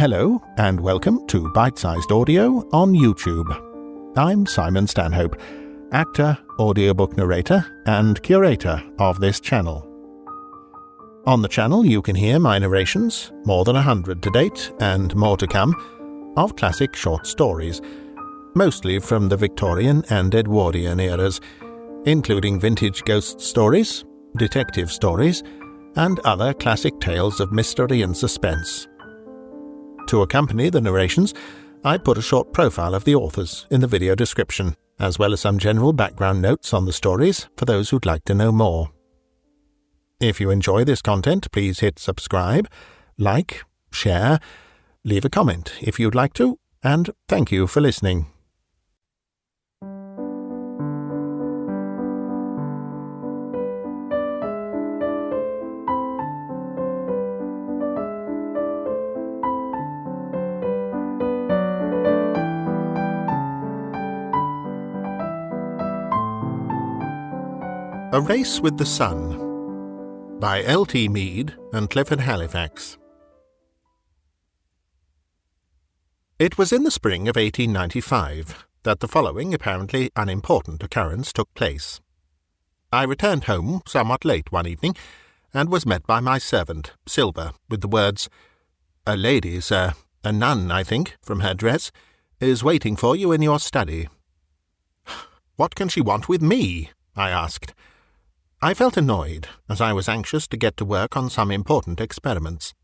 Hello, and welcome to Bitesized Audio on YouTube. I'm Simon Stanhope, actor, audiobook narrator, and curator of this channel. On the channel you can hear my narrations, more than 100 to date, and more to come, of classic short stories, mostly from the Victorian and Edwardian eras, including vintage ghost stories, detective stories, and other classic tales of mystery and suspense. To accompany the narrations, I put a short profile of the authors in the video description, as well as some general background notes on the stories for those who'd like to know more. If you enjoy this content, please hit subscribe, like, share, leave a comment if you'd like to, and thank you for listening. A Race with the Sun by L.T. Meade and Clifford Halifax. It was in the spring of 1895 that the following apparently unimportant occurrence took place. I returned home somewhat late one evening, and was met by my servant, Silver, with the words, "A lady, sir, a nun, I think, from her dress, is waiting for you in your study." "What can she want with me?" I asked. I felt annoyed, as I was anxious to get to work on some important experiments.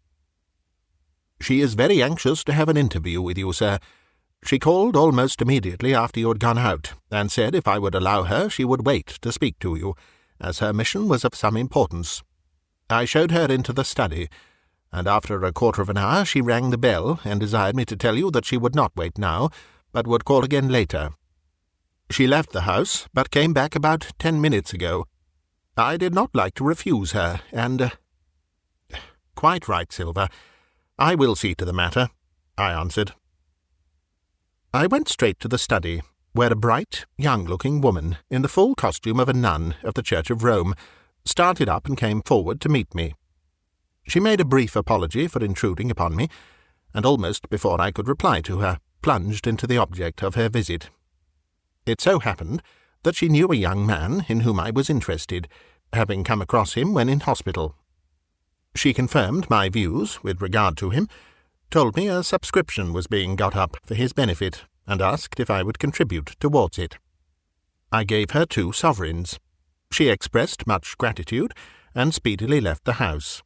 "She is very anxious to have an interview with you, sir. She called almost immediately after you had gone out, and said if I would allow her she would wait to speak to you, as her mission was of some importance. I showed her into the study, and after a quarter of an hour she rang the bell and desired me to tell you that she would not wait now, but would call again later. She left the house, but came back about 10 minutes ago. I did not like to refuse her, and—" "Quite right, Silver. I will see to the matter," I answered. I went straight to the study, where a bright, young-looking woman, in the full costume of a nun of the Church of Rome, started up and came forward to meet me. She made a brief apology for intruding upon me, and almost before I could reply to her, plunged into the object of her visit. It so happened that she knew a young man in whom I was interested, having come across him when in hospital. She confirmed my views with regard to him, told me a subscription was being got up for his benefit, and asked if I would contribute towards it. I gave her 2 sovereigns. She expressed much gratitude, and speedily left the house.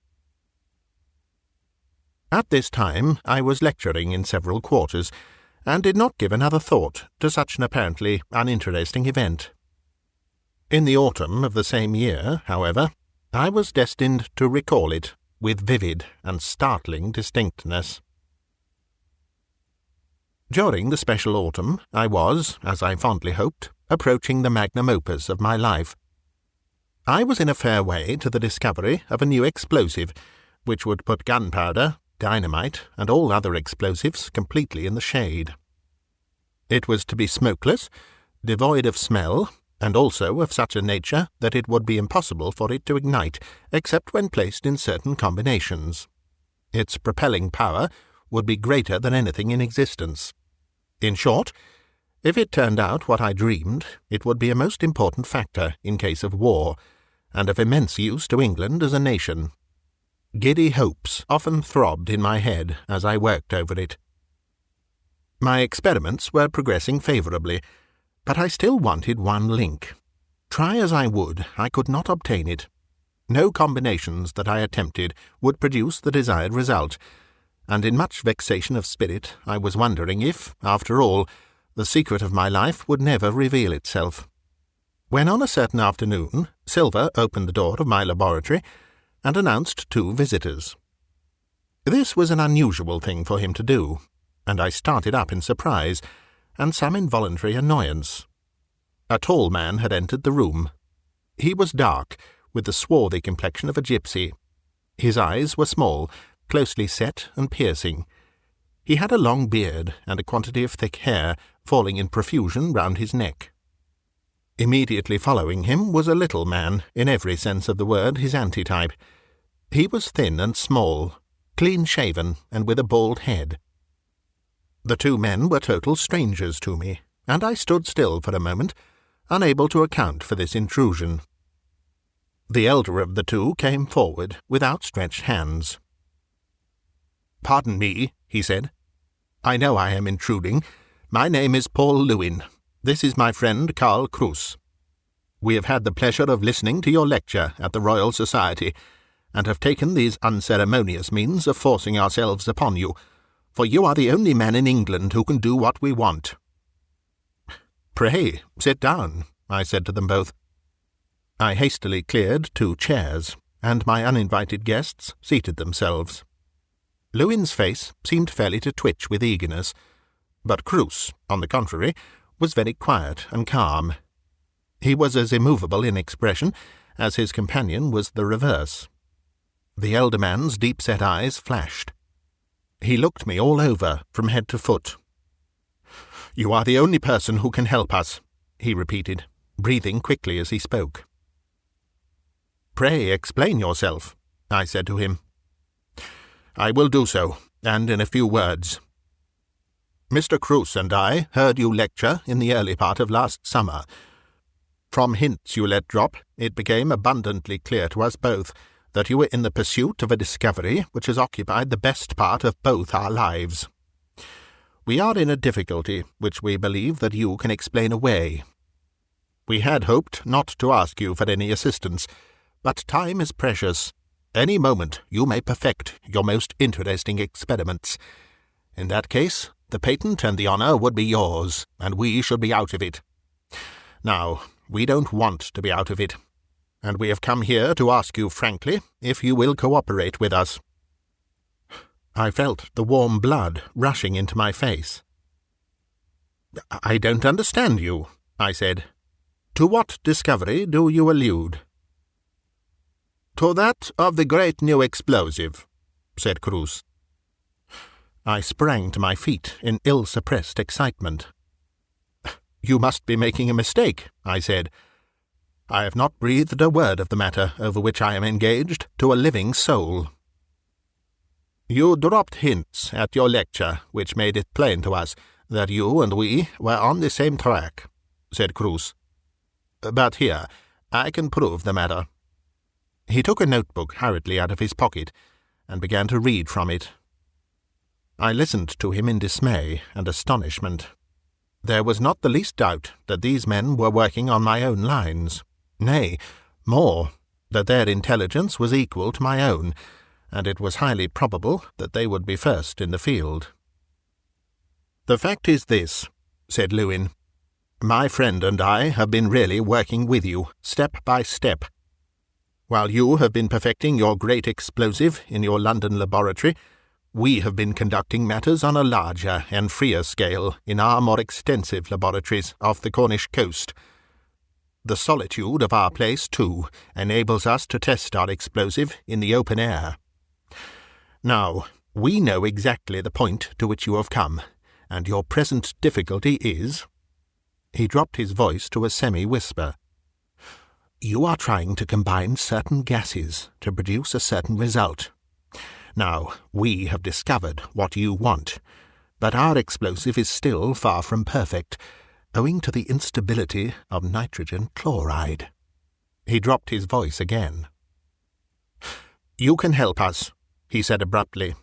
At this time I was lecturing in several quarters, and did not give another thought to such an apparently uninteresting event. In the autumn of the same year, however, I was destined to recall it with vivid and startling distinctness. During the special autumn I was, as I fondly hoped, approaching the magnum opus of my life. I was in a fair way to the discovery of a new explosive, which would put gunpowder, dynamite, and all other explosives completely in the shade. It was to be smokeless, devoid of smell, and also of such a nature that it would be impossible for it to ignite except when placed in certain combinations. Its propelling power would be greater than anything in existence. In short, if it turned out what I dreamed, it would be a most important factor in case of war, and of immense use to England as a nation. Giddy hopes often throbbed in my head as I worked over it. My experiments were progressing favourably, but I still wanted one link. Try as I would, I could not obtain it. No combinations that I attempted would produce the desired result, and in much vexation of spirit I was wondering if, after all, the secret of my life would never reveal itself. When on a certain afternoon Silver opened the door of my laboratory and announced 2 visitors. This was an unusual thing for him to do, and I started up in surprise and some involuntary annoyance. A tall man had entered the room. He was dark, with the swarthy complexion of a gypsy. His eyes were small, closely set and piercing. He had a long beard and a quantity of thick hair falling in profusion round his neck. Immediately following him was a little man, in every sense of the word his antitype. He was thin and small, clean-shaven and with a bald head. The two men were total strangers to me, and I stood still for a moment, unable to account for this intrusion. The elder of the two came forward with outstretched hands. "Pardon me," he said. "I know I am intruding. My name is Paul Lewin. This is my friend Karl Kruse. We have had the pleasure of listening to your lecture at the Royal Society, and have taken these unceremonious means of forcing ourselves upon you, for you are the only man in England who can do what we want." "Pray, sit down," I said to them both. I hastily cleared 2 chairs, and my uninvited guests seated themselves. Lewin's face seemed fairly to twitch with eagerness, but Kruse, on the contrary, was very quiet and calm. He was as immovable in expression as his companion was the reverse. The elder man's deep-set eyes flashed. He looked me all over, from head to foot. "You are the only person who can help us," he repeated, breathing quickly as he spoke. "Pray explain yourself," I said to him. "I will do so, and in a few words. Mr. Kruse and I heard you lecture in the early part of last summer. From hints you let drop, it became abundantly clear to us both that you were in the pursuit of a discovery which has occupied the best part of both our lives. We are in a difficulty which we believe that you can explain away. We had hoped not to ask you for any assistance, but time is precious. Any moment you may perfect your most interesting experiments. In that case, the patent and the honour would be yours, and we should be out of it. Now, we don't want to be out of it, and we have come here to ask you frankly if you will cooperate with us." I felt the warm blood rushing into my face. "I don't understand you," I said. "To what discovery do you allude?" "To that of the great new explosive," said Kruse. I sprang to my feet in ill-suppressed excitement. "You must be making a mistake," I said. "I have not breathed a word of the matter over which I am engaged to a living soul." "You dropped hints at your lecture which made it plain to us that you and we were on the same track," said Kruse. "But here, I can prove the matter." He took a notebook hurriedly out of his pocket and began to read from it. I listened to him in dismay and astonishment. There was not the least doubt that these men were working on my own lines. Nay, more, that their intelligence was equal to my own, and it was highly probable that they would be first in the field. "The fact is this," said Lewin. "My friend and I have been really working with you, step by step. While you have been perfecting your great explosive in your London laboratory, we have been conducting matters on a larger and freer scale in our more extensive laboratories off the Cornish coast. The solitude of our place, too, enables us to test our explosive in the open air. Now, we know exactly the point to which you have come, and your present difficulty is—" He dropped his voice to a semi-whisper. "You are trying to combine certain gases to produce a certain result. Now, we have discovered what you want, but our explosive is still far from perfect, owing to the instability of nitrogen chloride." He dropped his voice again. "You can help us," he said abruptly.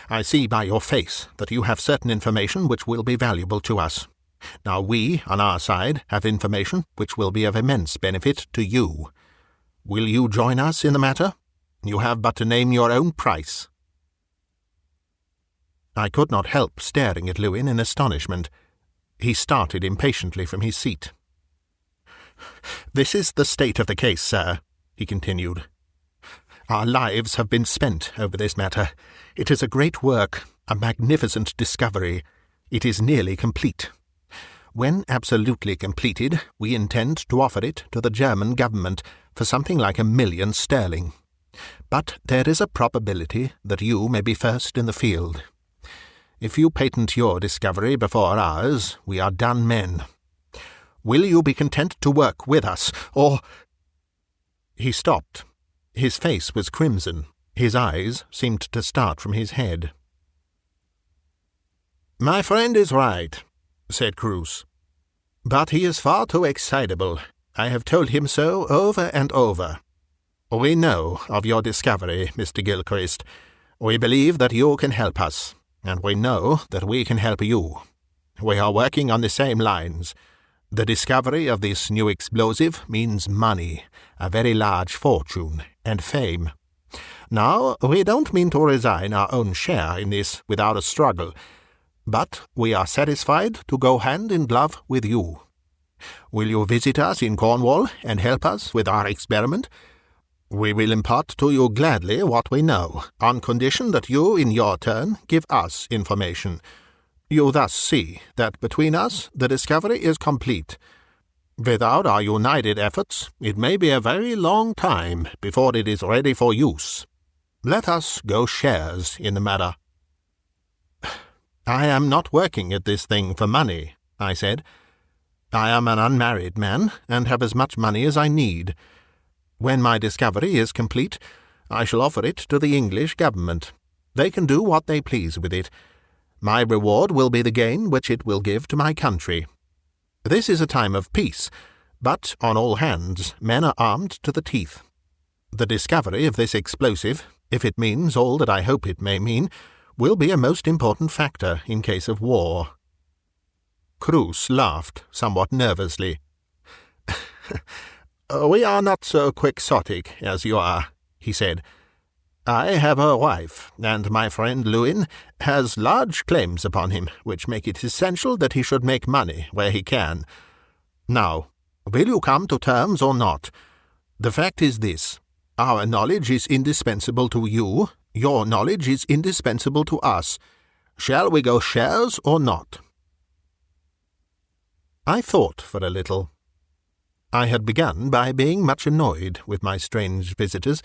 "I see by your face that you have certain information which will be valuable to us. Now we, on our side, have information which will be of immense benefit to you. Will you join us in the matter? You have but to name your own price." I could not help staring at Lewin in astonishment. He started impatiently from his seat. "This is the state of the case, sir," he continued. "Our lives have been spent over this matter. It is a great work, a magnificent discovery. It is nearly complete. When absolutely completed, we intend to offer it to the German government for something like £1 million sterling. But there is a probability that you may be first in the field. If you patent your discovery before ours, we are done men. Will you be content to work with us, or—" He stopped. His face was crimson, His eyes seemed to start from his head. "My friend is right," said Cruce. "But he is far too excitable. I have told him so over and over. We know of your discovery, Mr. Gilchrist. We believe that you can help us, and we know that we can help you. We are working on the same lines. The discovery of this new explosive means money, a very large fortune, and fame. Now, we don't mean to resign our own share in this without a struggle, but we are satisfied to go hand in glove with you. Will you visit us in Cornwall and help us with our experiment? We will impart to you gladly what we know, on condition that you, in your turn, give us information. You thus see that between us the discovery is complete. Without our united efforts, it may be a very long time before it is ready for use. Let us go shares in the matter." "I am not working at this thing for money," I said. "I am an unmarried man, and have as much money as I need. When my discovery is complete, I shall offer it to the English government. They can do what they please with it. My reward will be the gain which it will give to my country. This is a time of peace, but on all hands men are armed to the teeth. The discovery of this explosive, if it means all that I hope it may mean, will be a most important factor in case of war." Cruce laughed somewhat nervously. "We are not so quixotic as you are," he said. "I have a wife, and my friend Lewin has large claims upon him, which make it essential that he should make money where he can. Now, will you come to terms or not? The fact is this. Our knowledge is indispensable to you. Your knowledge is indispensable to us. Shall we go shares or not?" I thought for a little. I had begun by being much annoyed with my strange visitors,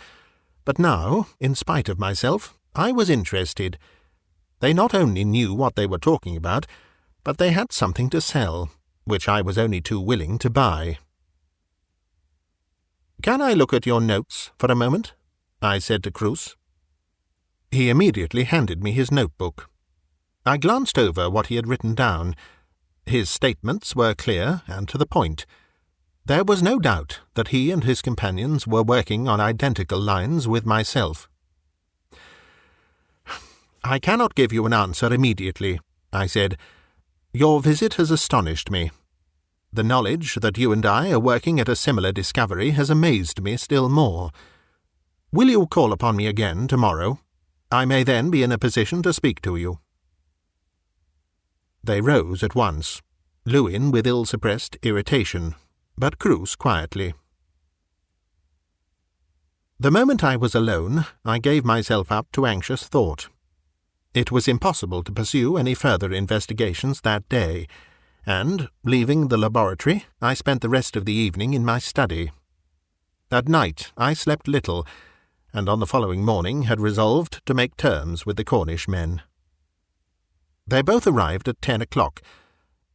but now, in spite of myself, I was interested. They not only knew what they were talking about, but they had something to sell, which I was only too willing to buy. "Can I look at your notes for a moment?" I said to Cruce. He immediately handed me his notebook. I glanced over what he had written down. His statements were clear and to the point. There was no doubt that he and his companions were working on identical lines with myself. "I cannot give you an answer immediately," I said. "Your visit has astonished me. The knowledge that you and I are working at a similar discovery has amazed me still more. Will you call upon me again tomorrow? I may then be in a position to speak to you." They rose at once, Lewin with ill-suppressed irritation, but Cruce quietly. The moment I was alone, I gave myself up to anxious thought. It was impossible to pursue any further investigations that day, and, leaving the laboratory, I spent the rest of the evening in my study. At night I slept little, and on the following morning had resolved to make terms with the Cornish men. They both arrived at 10 o'clock,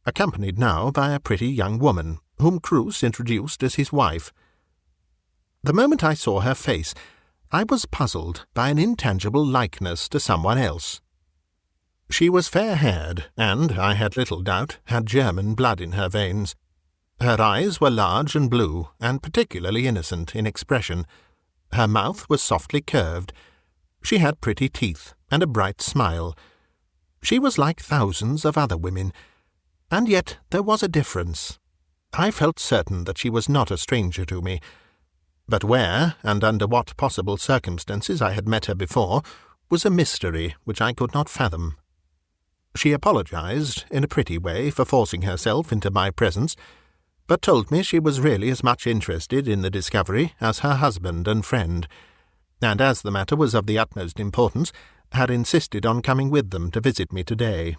accompanied now by a pretty young woman, whom Cruce introduced as his wife. The moment I saw her face, I was puzzled by an intangible likeness to someone else. She was fair-haired, and, I had little doubt, had German blood in her veins. Her eyes were large and blue, and particularly innocent in expression. Her mouth was softly curved. She had pretty teeth, and a bright smile. She was like thousands of other women, and yet there was a difference. I felt certain that she was not a stranger to me, but where and under what possible circumstances I had met her before was a mystery which I could not fathom. She apologized in a pretty way for forcing herself into my presence, but told me she was really as much interested in the discovery as her husband and friend, and as the matter was of the utmost importance, had insisted on coming with them to visit me today.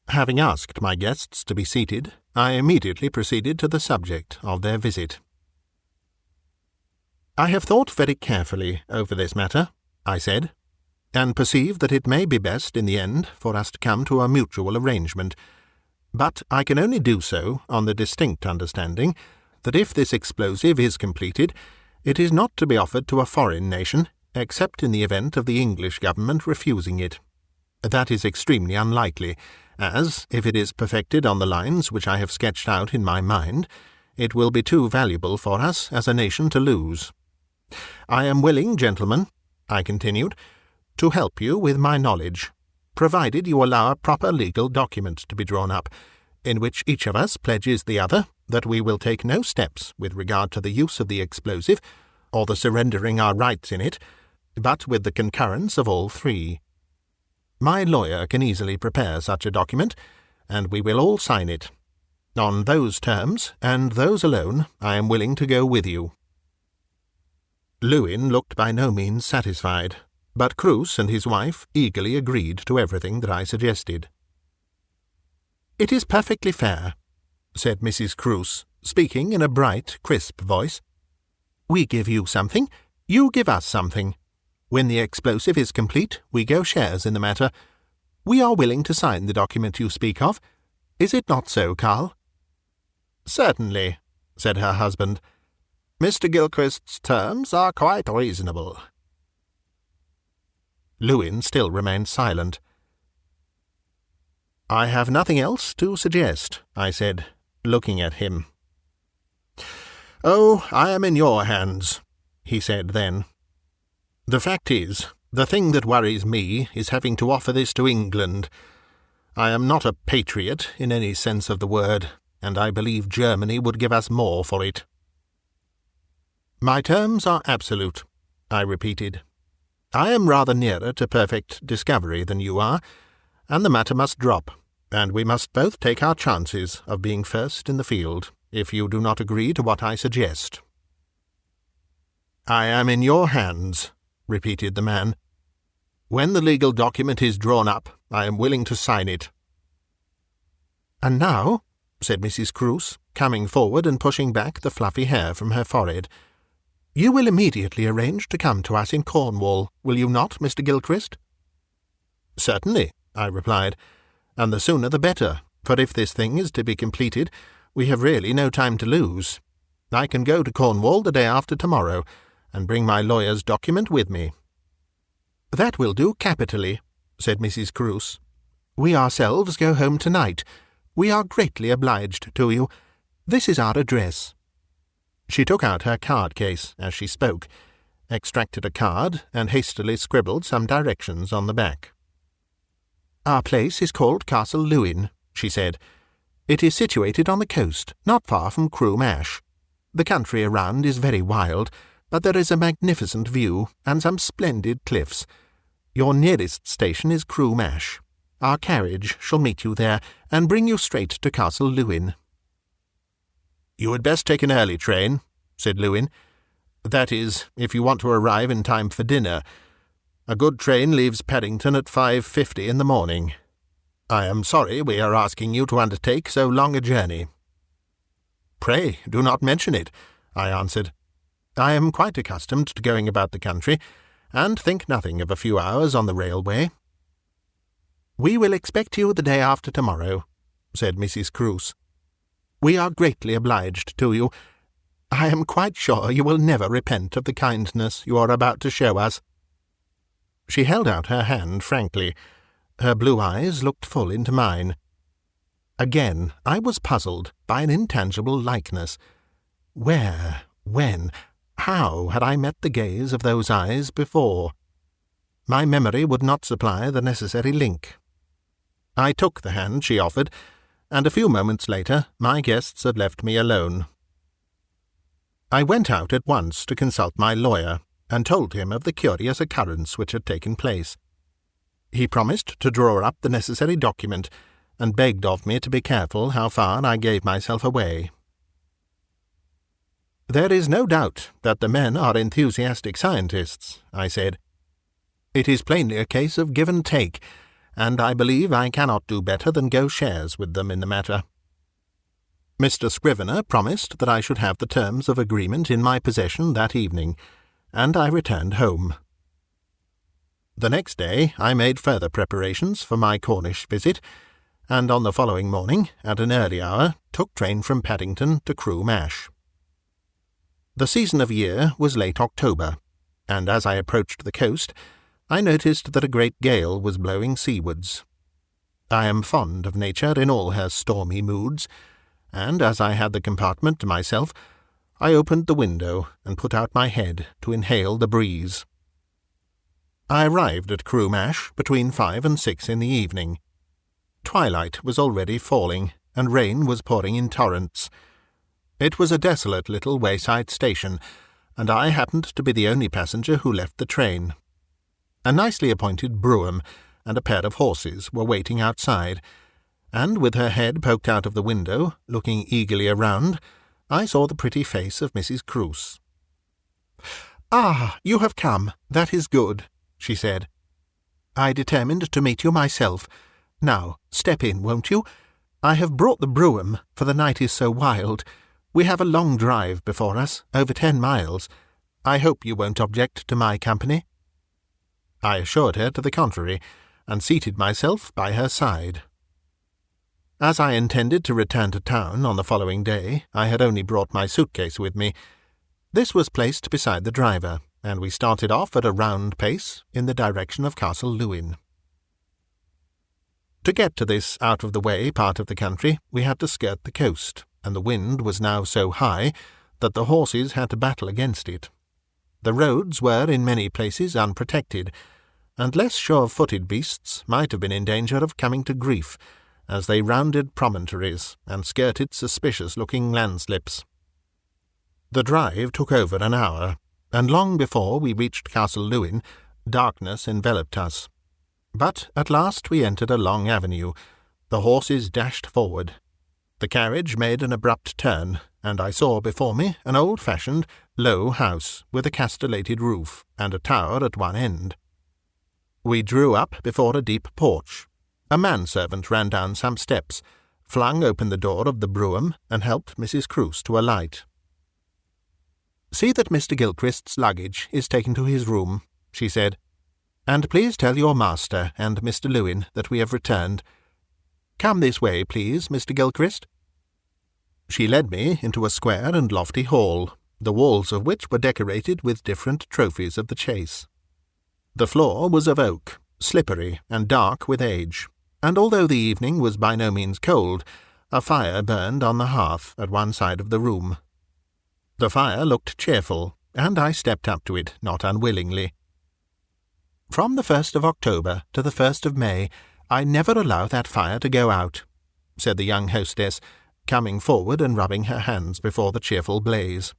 Having asked my guests to be seated, I immediately proceeded to the subject of their visit. "I have thought very carefully over this matter," I said, "and perceive that it may be best in the end for us to come to a mutual arrangement. But I can only do so on the distinct understanding that if this explosive is completed, it is not to be offered to a foreign nation, except in the event of the English government refusing it. That is extremely unlikely, as, if it is perfected on the lines which I have sketched out in my mind, it will be too valuable for us as a nation to lose. I am willing, gentlemen, I continued, to help you with my knowledge, provided you allow a proper legal document to be drawn up, in which each of us pledges the other that we will take no steps with regard to the use of the explosive, or the surrendering our rights in it, but with the concurrence of all three. My lawyer can easily prepare such a document, and we will all sign it. On those terms, and those alone, I am willing to go with you." Lewin looked by no means satisfied, but Cruse and his wife eagerly agreed to everything that I suggested. "It is perfectly fair," said Mrs. Cruse, speaking in a bright, crisp voice. "We give you something, you give us something. When the explosive is complete, we go shares in the matter. We are willing to sign the document you speak of. Is it not so, Carl?" "Certainly," said her husband. "Mr. Gilchrist's terms are quite reasonable." Lewin still remained silent. "I have nothing else to suggest," I said, looking at him. "Oh, I am in your hands," he said then. "The fact is, the thing that worries me is having to offer this to England. I am not a patriot in any sense of the word, and I believe Germany would give us more for it." "My terms are absolute," I repeated. "I am rather nearer to perfect discovery than you are, and the matter must drop, and we must both take our chances of being first in the field, if you do not agree to what I suggest." "I am in your hands," repeated the man. "When the legal document is drawn up, I am willing to sign it." "And now," said Mrs. Cruse, coming forward and pushing back the fluffy hair from her forehead, "you will immediately arrange to come to us in Cornwall, will you not, Mr. Gilchrist?" "Certainly," I replied, "and the sooner the better, for if this thing is to be completed, we have really no time to lose. I can go to Cornwall the day after tomorrow, and bring my lawyer's document with me." "That will do capitally," said Mrs. Cruse. "We ourselves go home tonight. We are greatly obliged to you. This is our address." She took out her card-case as she spoke, extracted a card, and hastily scribbled some directions on the back. "Our place is called Castle Lewin," she said. "It is situated on the coast, not far from Crewe Mash. The country around is very wild, but there is a magnificent view and some splendid cliffs. Your nearest station is Crewe Mash. Our carriage shall meet you there and bring you straight to Castle Lewin." "You had best take an early train," said Lewin. "That is, if you want to arrive in time for dinner. A good train leaves Paddington at 5:50 in the morning. I am sorry we are asking you to undertake so long a journey." "Pray, do not mention it," I answered. "I am quite accustomed to going about the country, and think nothing of a few hours on the railway." "We will expect you the day after tomorrow," said Mrs. Cruse. "We are greatly obliged to you. I am quite sure you will never repent of the kindness you are about to show us." She held out her hand frankly. Her blue eyes looked full into mine. Again I was puzzled by an intangible likeness. Where, when, how had I met the gaze of those eyes before? My memory would not supply the necessary link. I took the hand she offered, and a few moments later my guests had left me alone. I went out at once to consult my lawyer, and told him of the curious occurrence which had taken place. He promised to draw up the necessary document, and begged of me to be careful how far I gave myself away. "There is no doubt that the men are enthusiastic scientists," I said. "It is plainly a case of give and take, and I believe I cannot do better than go shares with them in the matter." Mr. Scrivener promised that I should have the terms of agreement in my possession that evening, and I returned home. The next day I made further preparations for my Cornish visit, and on the following morning, at an early hour, took train from Paddington to Crewe Mash. The season of year was late October, and as I approached the coast, I noticed that a great gale was blowing seawards. I am fond of nature in all her stormy moods, and as I had the compartment to myself, I opened the window and put out my head to inhale the breeze. I arrived at Crewe Mash between 5 and 6 in the evening. Twilight was already falling, and rain was pouring in torrents. It was a desolate little wayside station, and I happened to be the only passenger who left the train. A nicely appointed brougham and a pair of horses were waiting outside, and with her head poked out of the window, looking eagerly around, I saw the pretty face of Mrs. Cruse. "Ah, you have come. That is good," she said. "I determined to meet you myself. Now, step in, won't you? I have brought the brougham, for the night is so wild. We have a long drive before us, over 10 miles. I hope you won't object to my company." I assured her to the contrary, and seated myself by her side. As I intended to return to town on the following day, I had only brought my suitcase with me. This was placed beside the driver, and we started off at a round pace in the direction of Castle Lewin. To get to this out-of-the-way part of the country, we had to skirt the coast, and the wind was now so high that the horses had to battle against it. The roads were in many places unprotected, and less sure-footed beasts might have been in danger of coming to grief, as they rounded promontories and skirted suspicious-looking landslips. The drive took over an hour, and long before we reached Castle Lewin, darkness enveloped us. But at last we entered a long avenue. The horses dashed forward. The carriage made an abrupt turn, and I saw before me an old-fashioned, low house with a castellated roof and a tower at one end. We drew up before a deep porch. A manservant ran down some steps, flung open the door of the brougham, and helped Mrs. Cruse to alight. "See that Mr. Gilchrist's luggage is taken to his room," she said, "and please tell your master and Mr. Lewin that we have returned. Come this way, please, Mr. Gilchrist." She led me into a square and lofty hall, the walls of which were decorated with different trophies of the chase. The floor was of oak, slippery and dark with age, and although the evening was by no means cold, a fire burned on the hearth at one side of the room. The fire looked cheerful, and I stepped up to it not unwillingly. "From the 1st of October to the 1st of May, I never allow that fire to go out," said the young hostess, coming forward and rubbing her hands before the cheerful blaze.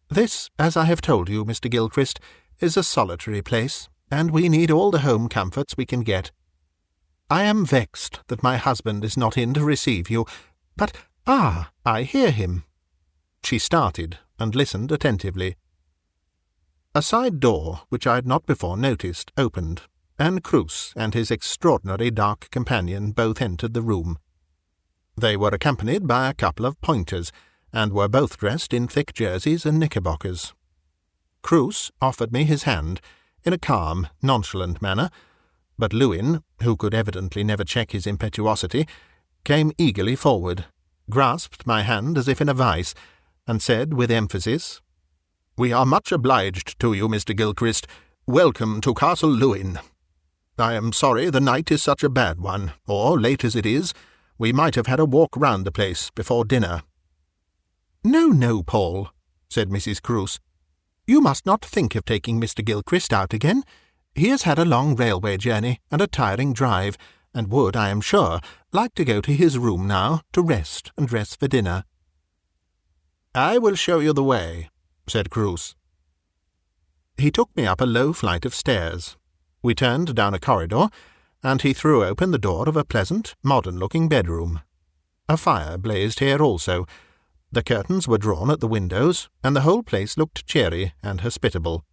"This, as I have told you, Mr. Gilchrist, is a solitary place, and we need all the home comforts we can get. I am vexed that my husband is not in to receive you, but, I hear him." She started and listened attentively. A side door, which I had not before noticed, opened, and Cruse and his extraordinary dark companion both entered the room. They were accompanied by a couple of pointers, and were both dressed in thick jerseys and knickerbockers. Cruse offered me his hand in a calm, nonchalant manner, but Lewin, who could evidently never check his impetuosity, came eagerly forward, grasped my hand as if in a vice, and said with emphasis, "We are much obliged to you, Mr. Gilchrist. Welcome to Castle Lewin. I am sorry the night is such a bad one, or, late as it is, we might have had a walk round the place before dinner." "No, Paul," said Mrs. Cruse. "You must not think of taking Mr. Gilchrist out again. He has had a long railway journey and a tiring drive, and would, I am sure, like to go to his room now to rest and dress for dinner." "I will show you the way," said Cruse. He took me up a low flight of stairs. We turned down a corridor, and he threw open the door of a pleasant, modern-looking bedroom. A fire blazed here also. The curtains were drawn at the windows, and the whole place looked cheery and hospitable.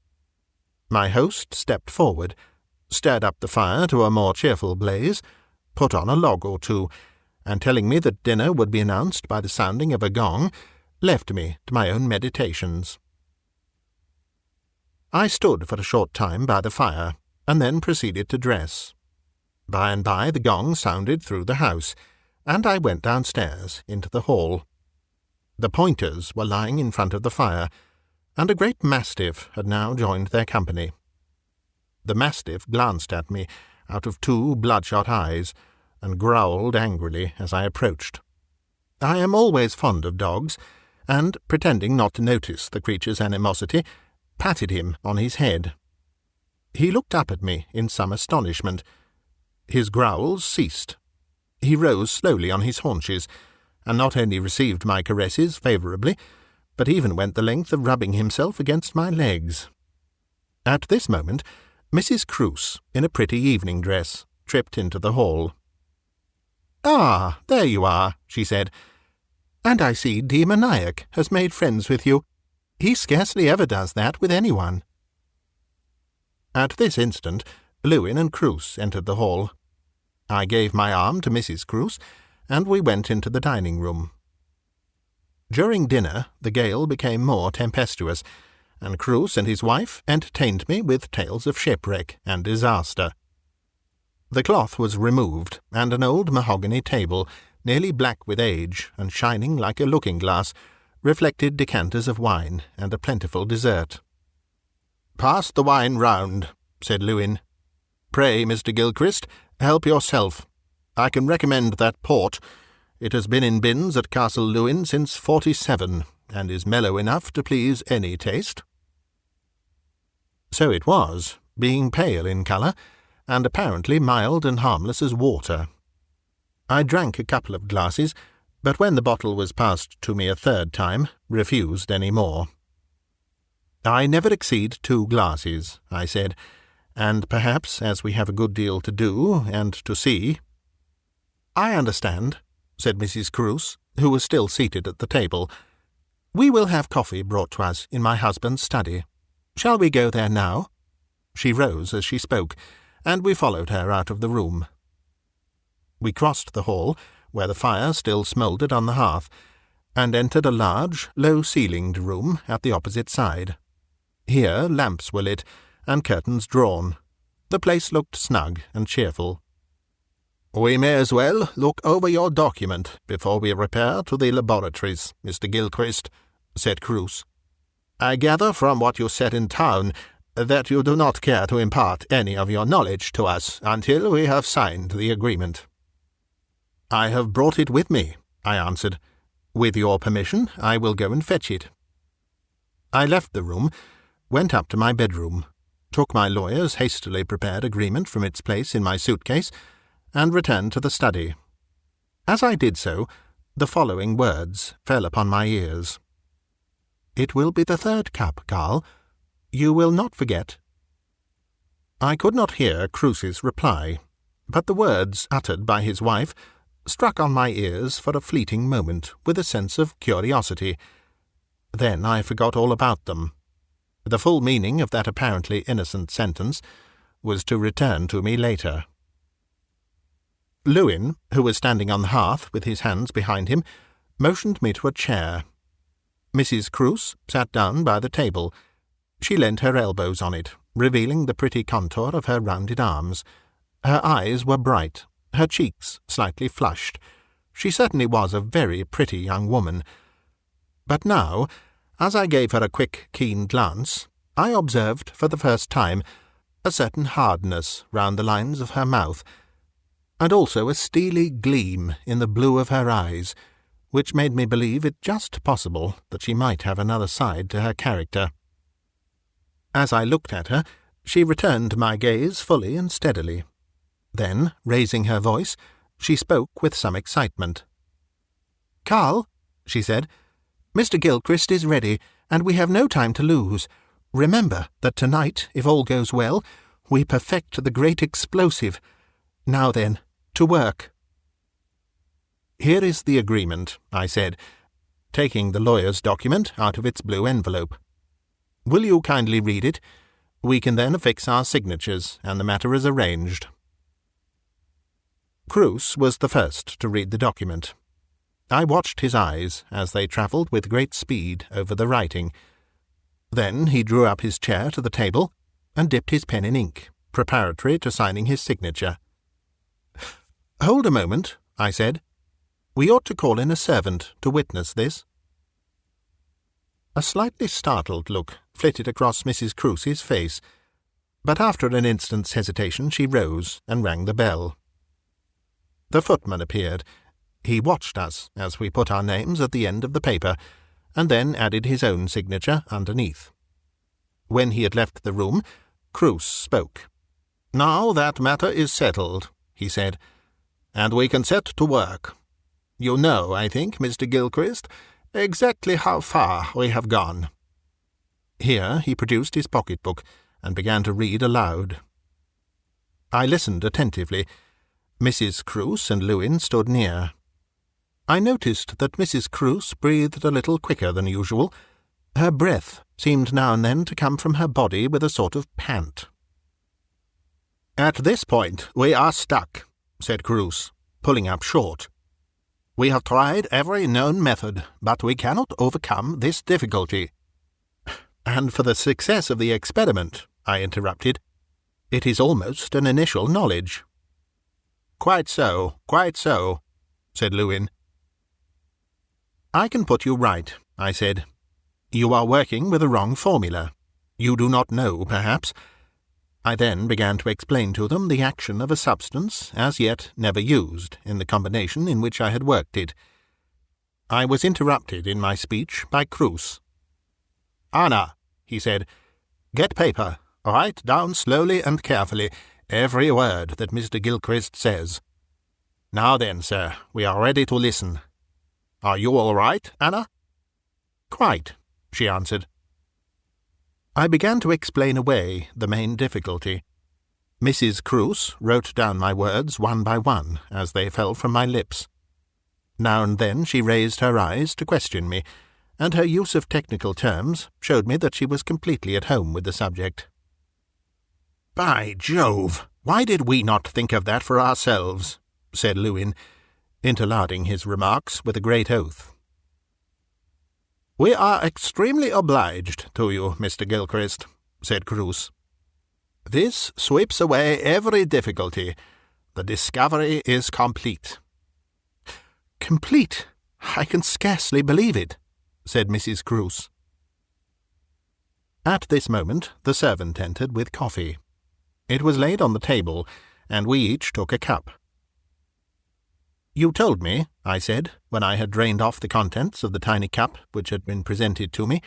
My host stepped forward, stirred up the fire to a more cheerful blaze, put on a log or two, and telling me that dinner would be announced by the sounding of a gong, left me to my own meditations. I stood for a short time by the fire, and then proceeded to dress. By and by the gong sounded through the house, and I went downstairs into the hall. The pointers were lying in front of the fire, and a great mastiff had now joined their company. The mastiff glanced at me out of two bloodshot eyes, and growled angrily as I approached. I am always fond of dogs, and, pretending not to notice the creature's animosity, patted him on his head. He looked up at me in some astonishment. His growls ceased. He rose slowly on his haunches, and not only received my caresses favourably, but even went the length of rubbing himself against my legs. At this moment, Mrs. Cruce, in a pretty evening dress, tripped into the hall. "Ah, there you are," she said. "And I see Demoniac has made friends with you. He scarcely ever does that with anyone." At this instant, Lewin and Cruce entered the hall. I gave my arm to Mrs. Cruce, and we went into the dining-room. During dinner the gale became more tempestuous, and Cruce and his wife entertained me with tales of shipwreck and disaster. The cloth was removed, and an old mahogany table, nearly black with age and shining like a looking-glass, reflected decanters of wine and a plentiful dessert. "Pass the wine round," said Lewin. "Pray, Mr. Gilchrist, help yourself. I can recommend that port. It has been in bins at Castle Lewin since '47, and is mellow enough to please any taste." So it was, being pale in colour, and apparently mild and harmless as water. I drank a couple of glasses, but when the bottle was passed to me a third time, refused any more. "I never exceed 2 glasses," I said, "and perhaps, as we have a good deal to do and to see—" "I understand," said Mrs. Cruce, who was still seated at the table. "We will have coffee brought to us in my husband's study. Shall we go there now?" She rose as she spoke, and we followed her out of the room. We crossed the hall, where the fire still smouldered on the hearth, and entered a large, low-ceilinged room at the opposite side. Here lamps were lit, and curtains drawn. The place looked snug and cheerful. "We may as well look over your document before we repair to the laboratories, Mr. Gilchrist," said Cruce. "I gather from what you said in town that you do not care to impart any of your knowledge to us until we have signed the agreement." "I have brought it with me," I answered. "With your permission, I will go and fetch it." I left the room, went up to my bedroom, took my lawyer's hastily prepared agreement from its place in my suitcase, and returned to the study. As I did so, the following words fell upon my ears. "It will be the 3rd cup, Carl. You will not forget." I could not hear Cruce's reply, but the words uttered by his wife struck on my ears for a fleeting moment with a sense of curiosity. Then I forgot all about them. The full meaning of that apparently innocent sentence was to return to me later. Lewin, who was standing on the hearth with his hands behind him, motioned me to a chair. Mrs. Cruce sat down by the table. She leant her elbows on it, revealing the pretty contour of her rounded arms. Her eyes were bright, her cheeks slightly flushed. She certainly was a very pretty young woman. But now, as I gave her a quick, keen glance, I observed for the first time a certain hardness round the lines of her mouth, and also a steely gleam in the blue of her eyes, which made me believe it just possible that she might have another side to her character. As I looked at her, she returned my gaze fully and steadily. Then, raising her voice, she spoke with some excitement. "Carl," she said, "Mr. Gilchrist is ready, and we have no time to lose. Remember that tonight, if all goes well, we perfect the great explosive. Now then, to work." "Here is the agreement," I said, taking the lawyer's document out of its blue envelope. "Will you kindly read it? We can then affix our signatures, and the matter is arranged." Cruce was the first to read the document. I watched his eyes as they travelled with great speed over the writing. Then he drew up his chair to the table and dipped his pen in ink, preparatory to signing his signature. "Hold a moment," I said. "We ought to call in a servant to witness this." A slightly startled look flitted across Mrs. Cruce's face, but after an instant's hesitation she rose and rang the bell. The footman appeared. He watched us as we put our names at the end of the paper, and then added his own signature underneath. When he had left the room, Cruce spoke. "Now that matter is settled," he said, "and we can set to work. You know, I think, Mr. Gilchrist, exactly how far we have gone." Here he produced his pocket-book and began to read aloud. I listened attentively. Mrs. Cruce and Lewin stood near. I noticed that Mrs. Cruce breathed a little quicker than usual. Her breath seemed now and then to come from her body with a sort of pant. "At this point we are stuck," said Cruce, pulling up short. "We have tried every known method, but we cannot overcome this difficulty." "And for the success of the experiment," I interrupted, "it is almost an initial knowledge." Quite so," said Lewin. "I can put you right," I said. "You are working with a wrong formula. You do not know, perhaps." I then began to explain to them the action of a substance as yet never used in the combination in which I had worked it. I was interrupted in my speech by Cruce. "Anna," he said, "get paper. Write down slowly and carefully every word that Mr. Gilchrist says. Now then, sir, we are ready to listen. Are you all right, Anna?" "Quite," she answered. I began to explain away the main difficulty. Mrs. Cruce wrote down my words one by one as they fell from my lips. Now and then she raised her eyes to question me, and her use of technical terms showed me that she was completely at home with the subject. "By Jove, why did we not think of that for ourselves?" said Lewin, interlarding his remarks with a great oath. "We are extremely obliged to you, Mr. Gilchrist," said Cruce. "This sweeps away every difficulty. The discovery is complete." "Complete? I can scarcely believe it," said Mrs. Cruce. At this moment the servant entered with coffee. It was laid on the table, and we each took a cup. "You told me," I said, when I had drained off the contents of the tiny cup which had been presented to me,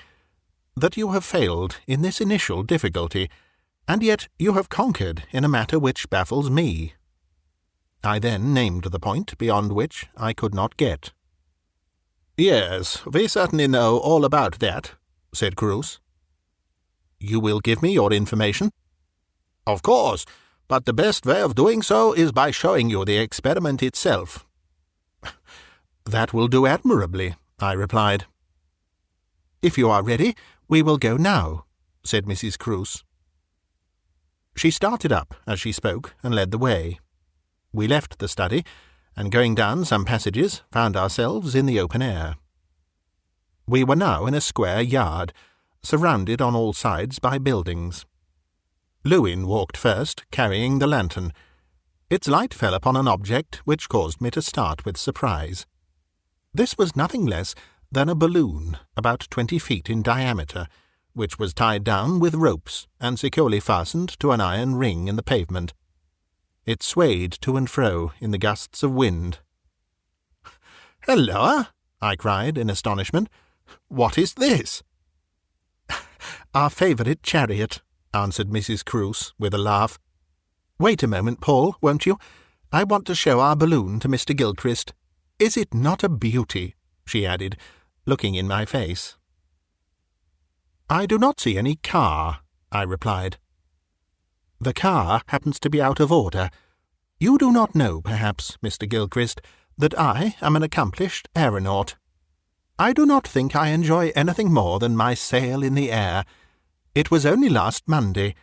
"that you have failed in this initial difficulty, and yet you have conquered in a matter which baffles me." I then named the point beyond which I could not get. "Yes, we certainly know all about that," said Cruce. "You will give me your information?" "Of course, but the best way of doing so is by showing you the experiment itself." "That will do admirably," I replied. "If you are ready, we will go now," said Mrs. Cruce. She started up as she spoke and led the way. We left the study, and going down some passages found ourselves in the open air. We were now in a square yard, surrounded on all sides by buildings. Lewin walked first, carrying the lantern. Its light fell upon an object which caused me to start with surprise. This was nothing less than a balloon about 20 feet in diameter, which was tied down with ropes and securely fastened to an iron ring in the pavement. It swayed to and fro in the gusts of wind. "Helloa!" I cried in astonishment. "What is this?" "Our favourite chariot," answered Mrs. Cruce with a laugh. "Wait a moment, Paul, won't you? I want to show our balloon to Mr. Gilchrist. Is it not a beauty?" she added, looking in my face. "I do not see any car," I replied. "The car happens to be out of order. You do not know, perhaps, Mr. Gilchrist, that I am an accomplished aeronaut. I do not think I enjoy anything more than my sail in the air. It was only last Monday."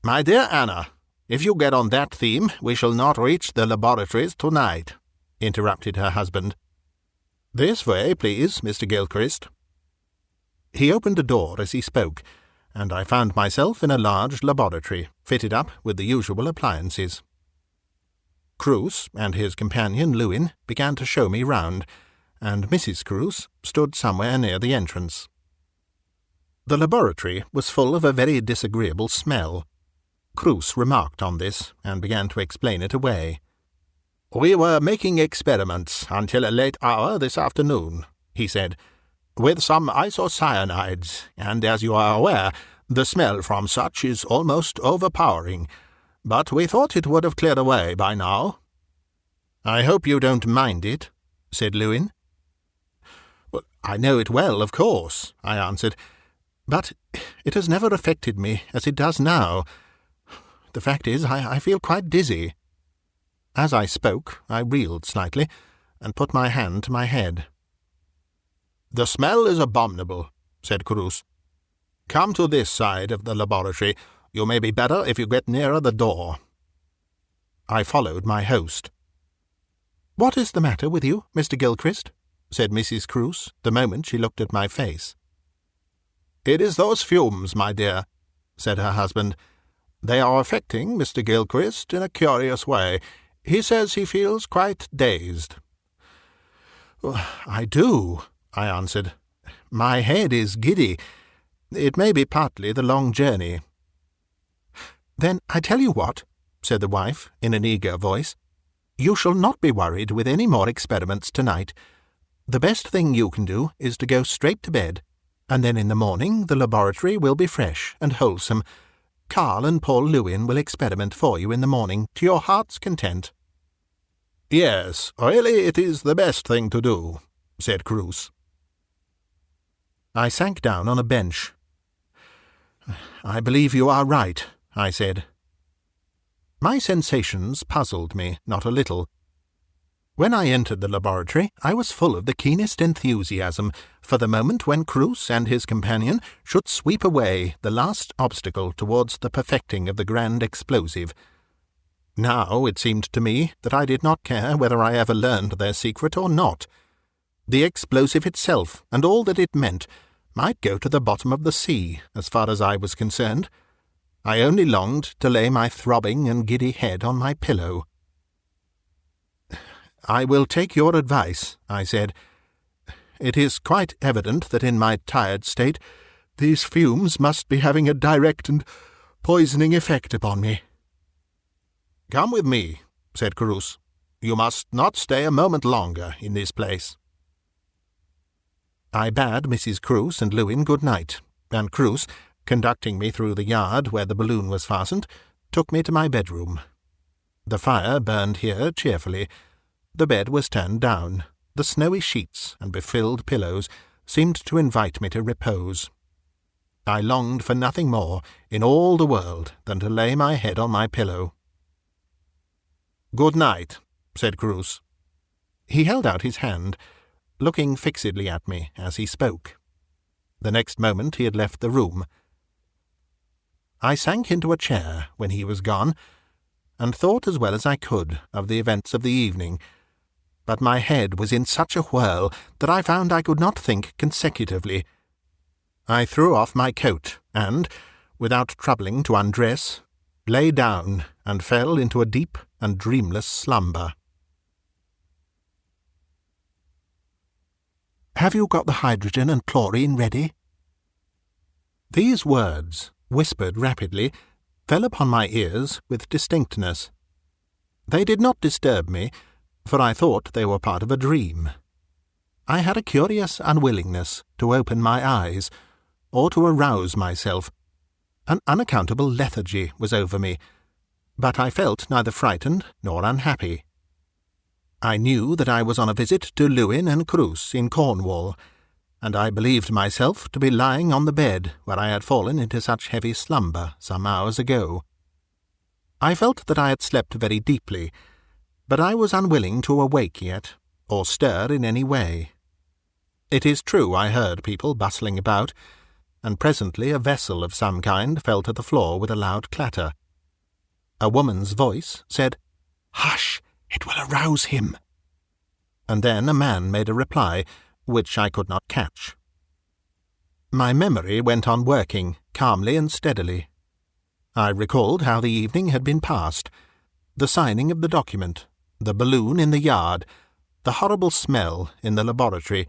"My dear Anna, if you get on that theme, we shall not reach the laboratories tonight," interrupted her husband. "This way, please, Mr. Gilchrist." He opened a door as he spoke, and I found myself in a large laboratory, fitted up with the usual appliances. Cruce and his companion Lewin began to show me round, and Mrs. Cruce stood somewhere near the entrance. The laboratory was full of a very disagreeable smell. Cruz remarked on this, and began to explain it away. "We were making experiments until a late hour this afternoon," he said, "with some isocyanides, and as you are aware, the smell from such is almost overpowering, but we thought it would have cleared away by now." "I hope you don't mind it," said Lewin. "Well, I know it well, of course," I answered, "but it has never affected me as it does now. The fact is, I feel quite dizzy." As I spoke, I reeled slightly, and put my hand to my head. "The smell is abominable," said Cruz. "Come to this side of the laboratory. You may be better if you get nearer the door." I followed my host. "What is the matter with you, Mr. Gilchrist?" said Mrs. Cruz the moment she looked at my face. "It is those fumes, my dear," said her husband. "They are affecting Mr. Gilchrist in a curious way. He says he feels quite dazed." "I do," I answered. "My head is giddy. It may be partly the long journey." "Then I tell you what," said the wife in an eager voice. "You shall not be worried with any more experiments tonight. The best thing you can do is to go straight to bed, and then in the morning the laboratory will be fresh and wholesome. Carl and Paul Lewin will experiment for you in the morning to your heart's content." "Yes, really it is the best thing to do," said Cruz. I sank down on a bench. "I believe you are right," I said. My sensations puzzled me not a little. When I entered the laboratory, I was full of the keenest enthusiasm for the moment when Cruz and his companion should sweep away the last obstacle towards the perfecting of the grand explosive. Now it seemed to me that I did not care whether I ever learned their secret or not. The explosive itself, and all that it meant, might go to the bottom of the sea, as far as I was concerned. I only longed to lay my throbbing and giddy head on my pillow. "I will take your advice," I said. "It is quite evident that in my tired state these fumes must be having a direct and poisoning effect upon me." "Come with me," said Cruz. "You must not stay a moment longer in this place." I bade Mrs. Cruz and Lewin good night, and Cruz, conducting me through the yard where the balloon was fastened, took me to my bedroom. The fire burned here cheerfully. The bed was turned down. The snowy sheets and befilled pillows seemed to invite me to repose. I longed for nothing more in all the world than to lay my head on my pillow. "Good night," said Cruz. He held out his hand, looking fixedly at me as he spoke. The next moment he had left the room. I sank into a chair when he was gone, and thought as well as I could of the events of the evening, but my head was in such a whirl that I found I could not think consecutively. I threw off my coat, and, without troubling to undress, lay down and fell into a deep and dreamless slumber. "Have you got the hydrogen and chlorine ready?" These words, whispered rapidly, fell upon my ears with distinctness. They did not disturb me, for I thought they were part of a dream. I had a curious unwillingness to open my eyes, or to arouse myself. An unaccountable lethargy was over me, but I felt neither frightened nor unhappy. I knew that I was on a visit to Lewin and Cruz in Cornwall, and I believed myself to be lying on the bed where I had fallen into such heavy slumber some hours ago. I felt that I had slept very deeply, but I was unwilling to awake yet, or stir in any way. It is true I heard people bustling about, and presently a vessel of some kind fell to the floor with a loud clatter. A woman's voice said, "Hush, it will arouse him." And then a man made a reply, which I could not catch. My memory went on working, calmly and steadily. I recalled how the evening had been passed, the signing of the document, the balloon in the yard, the horrible smell in the laboratory.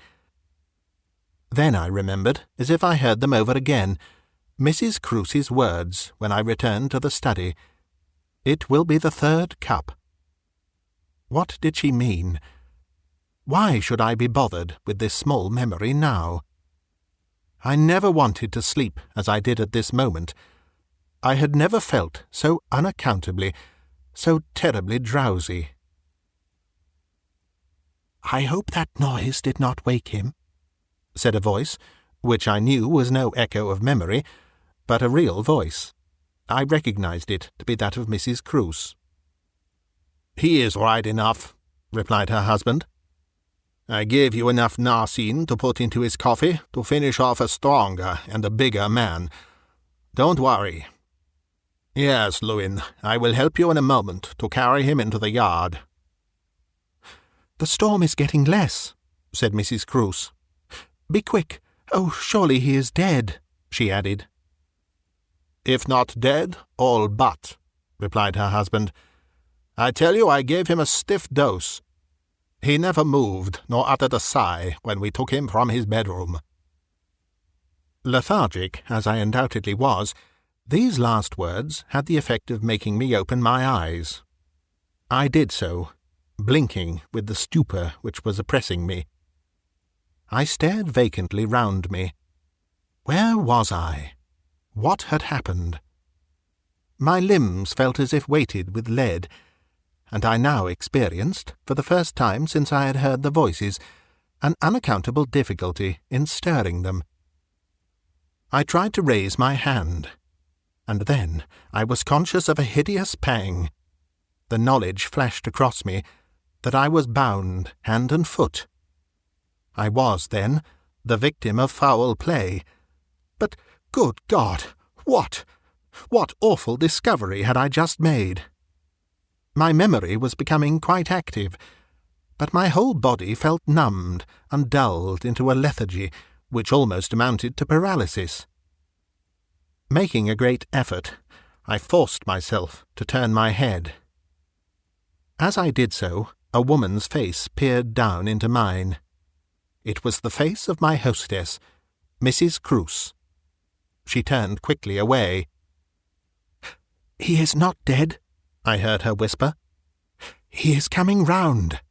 Then I remembered, as if I heard them over again, Mrs. Cruce's words when I returned to the study. "It will be the third cup." What did she mean? Why should I be bothered with this small memory now? I never wanted to sleep as I did at this moment. I had never felt so unaccountably, so terribly drowsy. "I hope that noise did not wake him," said a voice, which I knew was no echo of memory, but a real voice. I recognized it to be that of Mrs. Cruce. "He is right enough," replied her husband. "I gave you enough narcine to put into his coffee to finish off a stronger and a bigger man. Don't worry. Yes, Lewin, I will help you in a moment to carry him into the yard." "The storm is getting less," said Mrs. Cruce. "Be quick. Oh, surely he is dead," she added. "If not dead, all but," replied her husband. "I tell you I gave him a stiff dose. He never moved nor uttered a sigh when we took him from his bedroom." Lethargic as I undoubtedly was, these last words had the effect of making me open my eyes. I did so, blinking with the stupor which was oppressing me. I stared vacantly round me. Where was I? What had happened? My limbs felt as if weighted with lead, and I now experienced, for the first time since I had heard the voices, an unaccountable difficulty in stirring them. I tried to raise my hand, and then I was conscious of a hideous pang. The knowledge flashed across me that I was bound hand and foot. I was, then, the victim of foul play. But, good God, what awful discovery had I just made? My memory was becoming quite active, but my whole body felt numbed and dulled into a lethargy which almost amounted to paralysis. Making a great effort, I forced myself to turn my head. As I did so, a woman's face peered down into mine. It was the face of my hostess, Mrs. Cruce. She turned quickly away. "He is not dead," I heard her whisper. "He is coming round."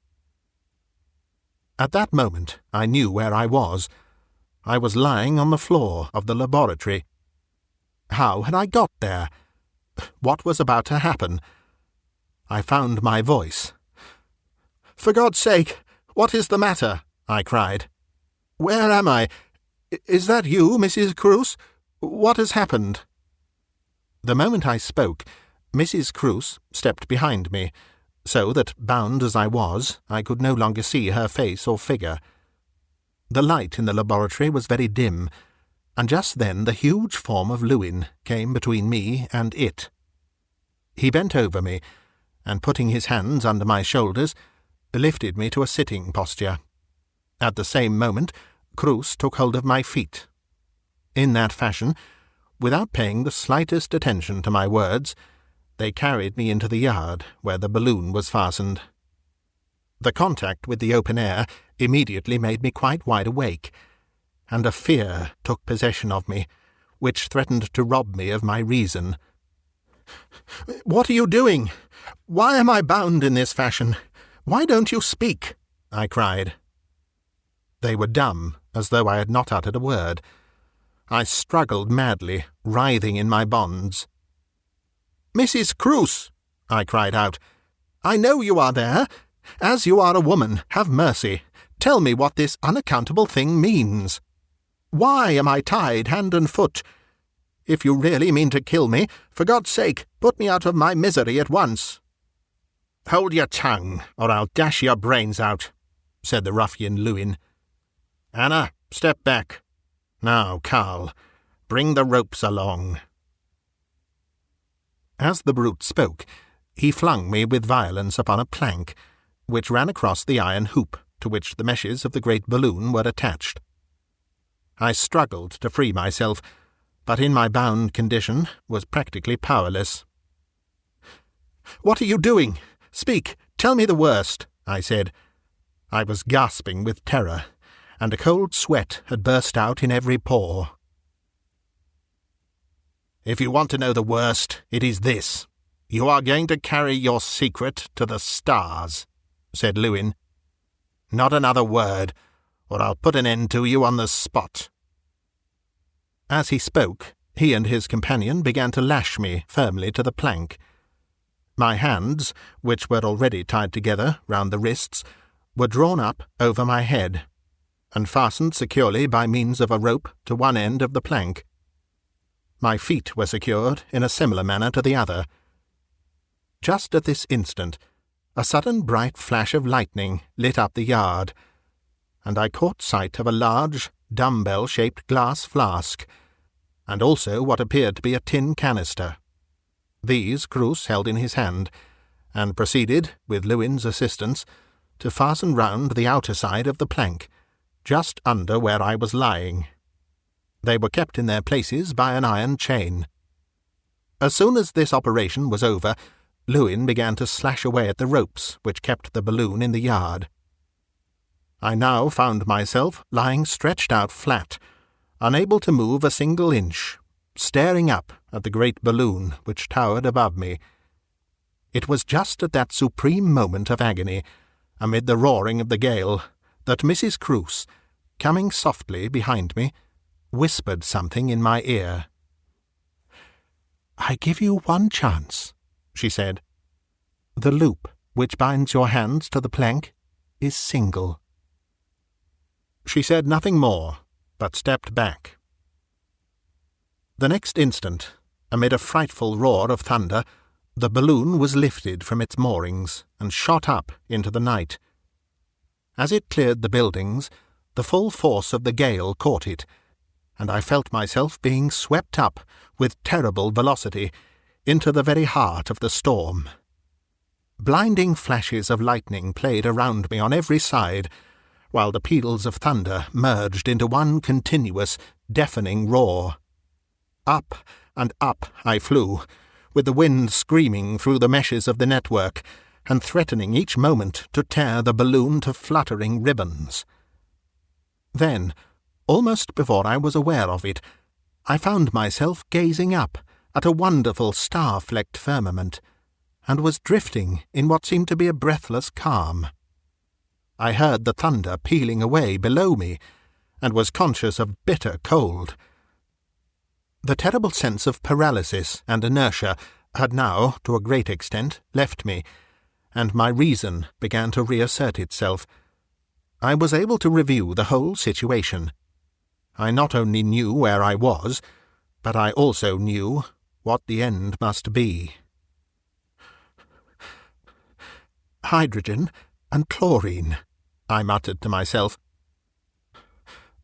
At that moment I knew where I was. I was lying on the floor of the laboratory. How had I got there? What was about to happen? I found my voice. "For God's sake, what is the matter?" I cried. "Where am I? Is that you, Mrs. Cruce? What has happened?" The moment I spoke, Mrs. Cruce stepped behind me, so that, bound as I was, I could no longer see her face or figure. The light in the laboratory was very dim, and just then the huge form of Lewin came between me and it. He bent over me, and putting his hands under my shoulders, lifted me to a sitting posture. At the same moment, Cruce took hold of my feet. In that fashion, without paying the slightest attention to my words, they carried me into the yard where the balloon was fastened. The contact with the open air immediately made me quite wide awake, and a fear took possession of me, which threatened to rob me of my reason. "What are you doing? Why am I bound in this fashion? Why don't you speak?" I cried. They were dumb, as though I had not uttered a word. I struggled madly, writhing in my bonds. "Mrs. Cruce," I cried out, "I know you are there. As you are a woman, have mercy. Tell me what this unaccountable thing means. Why am I tied hand and foot? If you really mean to kill me, for God's sake, put me out of my misery at once." "Hold your tongue, or I'll dash your brains out," said the ruffian Lewin. "Anna, step back. Now, Carl, bring the ropes along." As the brute spoke, he flung me with violence upon a plank, which ran across the iron hoop to which the meshes of the great balloon were attached. I struggled to free myself, but in my bound condition was practically powerless. "What are you doing? Speak, tell me the worst," I said. I was gasping with terror, and a cold sweat had burst out in every pore. "If you want to know the worst, it is this. You are going to carry your secret to the stars," said Lewin. "Not another word, or I'll put an end to you on the spot." As he spoke, he and his companion began to lash me firmly to the plank. My hands, which were already tied together round the wrists, were drawn up over my head, and fastened securely by means of a rope to one end of the plank. My feet were secured in a similar manner to the other. Just at this instant, a sudden bright flash of lightning lit up the yard, and I caught sight of a large, dumbbell-shaped glass flask, and also what appeared to be a tin canister. These Cruz held in his hand, and proceeded, with Lewin's assistance, to fasten round the outer side of the plank, just under where I was lying. They were kept in their places by an iron chain. As soon as this operation was over, Lewin began to slash away at the ropes which kept the balloon in the yard. I now found myself lying stretched out flat, unable to move a single inch, staring up at the great balloon which towered above me. It was just at that supreme moment of agony, amid the roaring of the gale, that Mrs. Cruz, coming softly behind me, whispered something in my ear. "I give you one chance," she said. "The loop which binds your hands to the plank is single." She said nothing more, but stepped back. The next instant, amid a frightful roar of thunder, the balloon was lifted from its moorings and shot up into the night. As it cleared the buildings, the full force of the gale caught it, and I felt myself being swept up with terrible velocity into the very heart of the storm. Blinding flashes of lightning played around me on every side, while the peals of thunder merged into one continuous, deafening roar. Up and up I flew, with the wind screaming through the meshes of the network, and threatening each moment to tear the balloon to fluttering ribbons. Then, almost before I was aware of it, I found myself gazing up at a wonderful star-flecked firmament, and was drifting in what seemed to be a breathless calm. I heard the thunder pealing away below me, and was conscious of bitter cold. The terrible sense of paralysis and inertia had now, to a great extent, left me, and my reason began to reassert itself. I was able to review the whole situation. I not only knew where I was, but I also knew what the end must be. "Hydrogen and chlorine," I muttered to myself.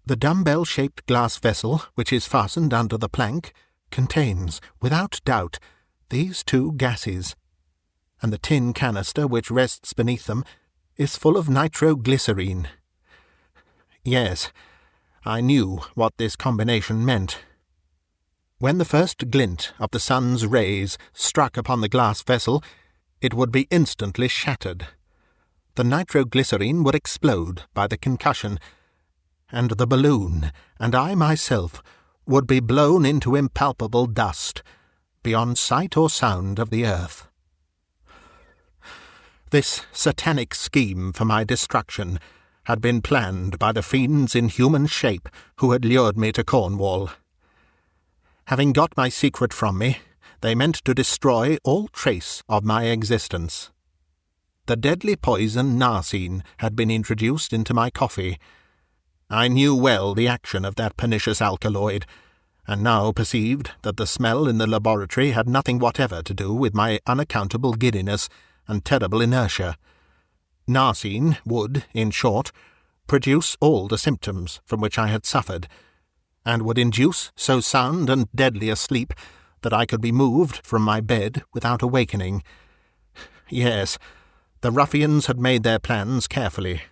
"The dumbbell-shaped glass vessel which is fastened under the plank contains, without doubt, these two gases, and the tin canister which rests beneath them is full of nitroglycerine. Yes, I knew what this combination meant. When the first glint of the sun's rays struck upon the glass vessel, it would be instantly shattered. The nitroglycerine would explode by the concussion, and the balloon, and I myself, would be blown into impalpable dust, beyond sight or sound of the earth. This satanic scheme for my destruction had been planned by the fiends in human shape who had lured me to Cornwall. Having got my secret from me, they meant to destroy all trace of my existence. The deadly poison narcine had been introduced into my coffee. I knew well the action of that pernicious alkaloid, and now perceived that the smell in the laboratory had nothing whatever to do with my unaccountable giddiness and terrible inertia. Narcine would, in short, produce all the symptoms from which I had suffered, and would induce so sound and deadly a sleep that I could be moved from my bed without awakening. Yes, the ruffians had made their plans carefully,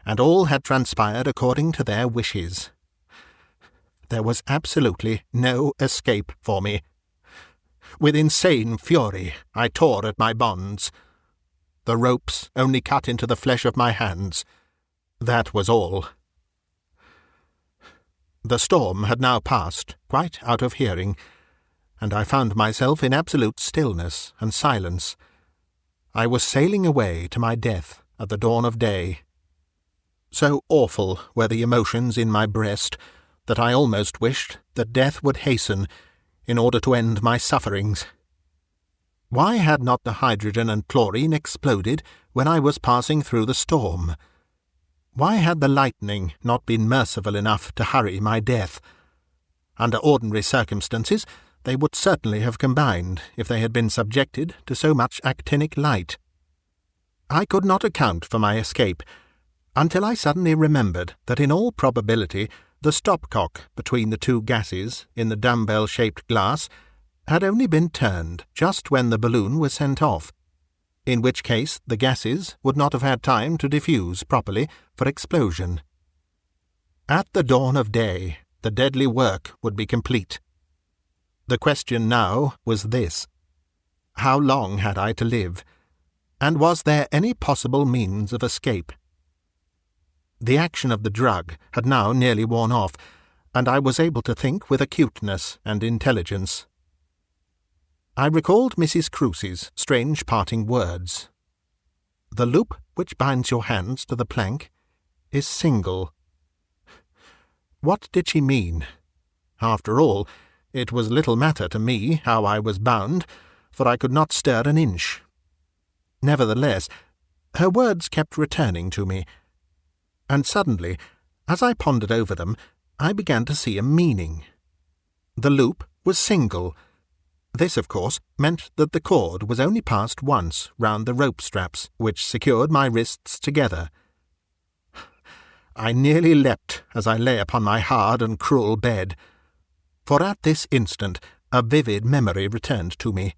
and all had transpired according to their wishes. There was absolutely no escape for me. With insane fury, I tore at my bonds. The ropes only cut into the flesh of my hands. That was all. The storm had now passed, quite out of hearing, and I found myself in absolute stillness and silence. I was sailing away to my death at the dawn of day. So awful were the emotions in my breast that I almost wished that death would hasten in order to end my sufferings. Why had not the hydrogen and chlorine exploded when I was passing through the storm? Why had the lightning not been merciful enough to hurry my death? Under ordinary circumstances, they would certainly have combined if they had been subjected to so much actinic light. I could not account for my escape until I suddenly remembered that in all probability the stopcock between the two gases in the dumbbell-shaped glass had only been turned just when the balloon was sent off, in which case the gases would not have had time to diffuse properly for explosion. At the dawn of day, the deadly work would be complete. The question now was this: how long had I to live, and was there any possible means of escape? The action of the drug had now nearly worn off, and I was able to think with acuteness and intelligence. I recalled Mrs. Cruce's strange parting words. The loop which binds your hands to the plank is single. What did she mean? After all, it was little matter to me how I was bound, for I could not stir an inch. Nevertheless, her words kept returning to me, and suddenly, as I pondered over them, I began to see a meaning. The loop was single. This, of course, meant that the cord was only passed once round the rope straps which secured my wrists together. I nearly leapt as I lay upon my hard and cruel bed, for at this instant a vivid memory returned to me.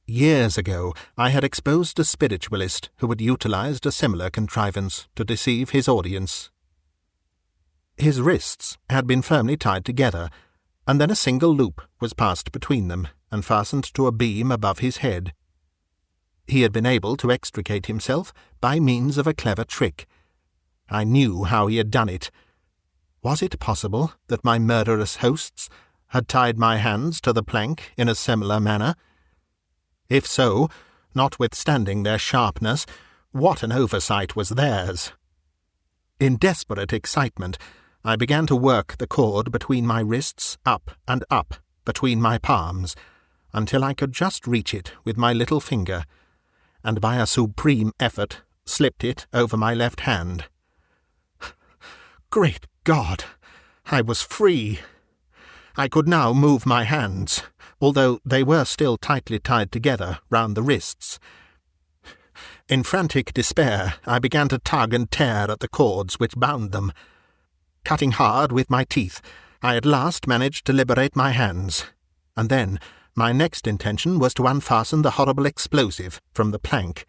Years ago I had exposed a spiritualist who had utilized a similar contrivance to deceive his audience. His wrists had been firmly tied together, and then a single loop was passed between them and fastened to a beam above his head. He had been able to extricate himself by means of a clever trick. I knew how he had done it. Was it possible that my murderous hosts had tied my hands to the plank in a similar manner? If so, notwithstanding their sharpness, what an oversight was theirs! In desperate excitement, I began to work the cord between my wrists up and up between my palms, until I could just reach it with my little finger, and by a supreme effort slipped it over my left hand. Great God! I was free! I could now move my hands, although they were still tightly tied together round the wrists. In frantic despair, I began to tug and tear at the cords which bound them. Cutting hard with my teeth, I at last managed to liberate my hands, and then my next intention was to unfasten the horrible explosive from the plank.